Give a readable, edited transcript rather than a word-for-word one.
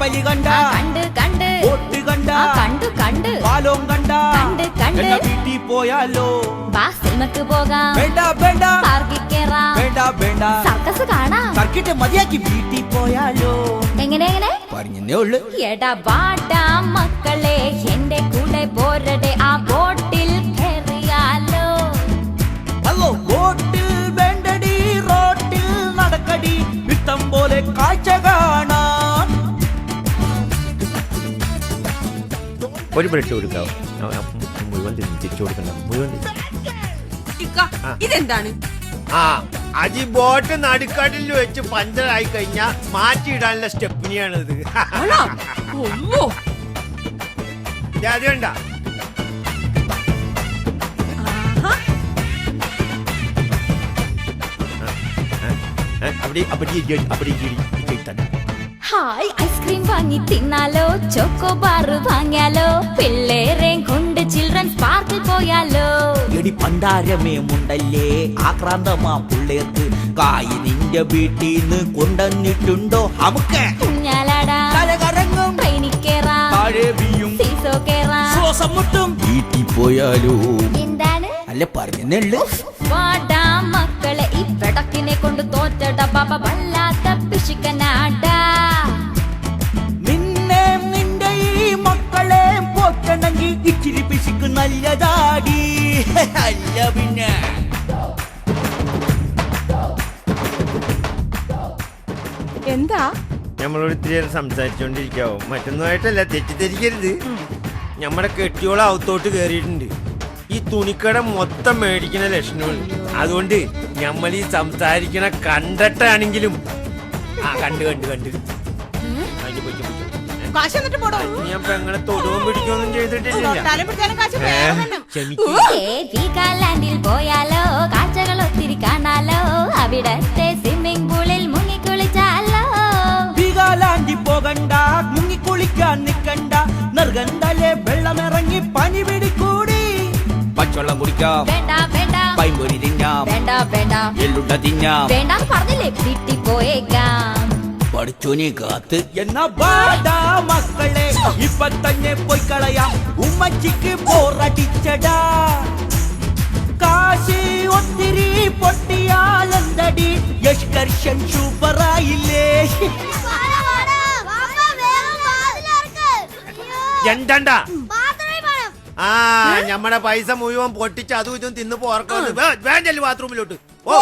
കപ്പലി കണ്ട കണ്ട് കണ്ട് ബോട്ട് കണ്ട കണ്ടു കണ്ട് പാലോം കണ്ട കണ്ട് കണ്ട് എന്നാ വീട്ടിൽ പോയാലോ വാ സിനിമക്ക് പോകാം വേണ്ട വേണ്ട പാർക്കിൽ കേറാം വേണ്ട വേണ്ട സർക്കസ് കാണാം സർക്കിട്ട് മതിയാക്കി വീട്ടിൽ പോയാലോ എങ്ങനെ എങ്ങനെ പറഞ്ഞേ ഉള്ളു എടാ വാടാ മക്കളെ എന്റെ കൂടെ പോരടെ ആ ബോട്ടിൽ കേറിയാലോ ഹലോ ബോട്ടിൽ വേണ്ടടി റോട്ടിൽ നടക്കടി ഇഷ്ടം പോലെ കാഴ്ച കാണാം ഒരു ബ്രെഡ് കൊടുക്കാവോ മുഴുവൻ തിരിച്ചു കൊടുക്കണ്ട മുഴുവൻ ഇതെന്താണ്? ആ അത് ഈ ബോട്ട് നടുക്കാട്ടിൽ വെച്ച് പഞ്ചറായി കഴിഞ്ഞാൽ മാറ്റിയിടാനുള്ള സ്റ്റെപ്പിനെയാണിത്. അത് വേണ്ട ഹായ് ഐസ്ക്രീം വാങ്ങി തിന്നാലോ ചോക്കോ ബാർ വാങ്ങിയാലോ പിള്ളേരെയും കൊണ്ട് ചിൽഡ്രൻസ് പാർക്കിൽ പോയാലോ എടി പണ്ടാരമേ മുണ്ടല്ലേ ആക്രാന്തമാ പിള്ളേർക്ക് കായ് നിന്റെ വീട്ടിന്ന് കൊണ്ടുവന്നിട്ടുണ്ടോ നമുക്ക് കുഞ്ഞാലാടാ കരകറങ്ങും ട്രെയിനിക്കേറാം താഴെ വീയും സീസോ കേറാം ശ്വാസം മുട്ടും വീട്ടിൽ പോയാലോ എന്താണ് അല്ല പറഞ്ഞുള്ളു വാടാ മക്കളെ ഈ വെടക്കിനെ കൊണ്ട് തോറ്റട പാപ്പ വല്ലാത്ത പിശുക്കനാടാ നിന്നെ നിന്റെ ഈ മക്കളെ പോറ്റണമെങ്കിൽ ഇച്ചിരി പിശുക്ക് നല്ലതാടി അല്ല പിന്നെ എന്താ നമ്മളോട് ഇത്തിരി നേരം സംസാരിച്ചോണ്ടിരിക്കാവോ മറ്റൊന്നുമായിട്ടല്ല തെറ്റിദ്ധരിക്കരുത്. നമ്മുടെ കെട്ടിയോളം അകത്തോട്ട് കയറിയിട്ടുണ്ട്. ഈ തുണിക്കട മൊത്തം മേടിക്കുന്ന ലക്ഷണമുണ്ട്. അതുകൊണ്ട് നമ്മൾ ഈ സംസാരിക്കണ കണ്ടിട്ടാണെങ്കിലും കണ്ട് കണ്ട് കണ്ട് അതിന് പൊയ്ക്കോ. കാശ് എന്നിട്ട് പോടോ. ഞാൻ പെങ്ങളെ തൊടുവും പിടിക്കൊന്നും ചെയ്തിട്ടില്ല. തൊട്ടാലും പിടിച്ചാലും കാശ് വേറെ തന്നെ. വീഗാലാൻഡിൽ പോയാലോ കാഴ്ചകൾ ഒത്തിരി കാണാലോ അവിടത്തെ സ്വിമ്മിംഗ് പൂളിൽ മുങ്ങിക്കുളിച്ചാലോ വീഗാലാൻഡിൽ പോകണ്ട മുങ്ങിക്കുളിക്കാൻ നിക്കണ്ട നിർഗന്ധലെ വെള്ളമിറങ്ങി പനി പിടിക്കൂടി പച്ചവെള്ളം കുടിക്കാം വേണ്ട വേണ്ട പൈമ്പൊരി തിന്നാം വേണ്ട വേണ്ട എള്ളുണ്ട തിന്നാം വേണ്ടാന്ന് പറഞ്ഞില്ലേ വീട്ടിൽ പോയേക്കാം പഠിച്ചോനെ കാത്ത് എന്നാ ബാടാ മക്കളെ ഇപ്പൊ തന്നെ പോയി കളയാം ഉമ്മച്ചിക്ക് പോറടിച്ചടാ കാശി ഒത്തിരി പൊട്ടിയാലെന്തടി എക്സ്കർഷൻ സൂപ്പറായില്ലേ എന്താ നമ്മുടെ പൈസ മുഴുവൻ പൊട്ടിച്ച് അതും ഇതും തിന്നു പോർക്കോ വേണ്ടല്ലോ ബാത്റൂമിലോട്ട്. ഓ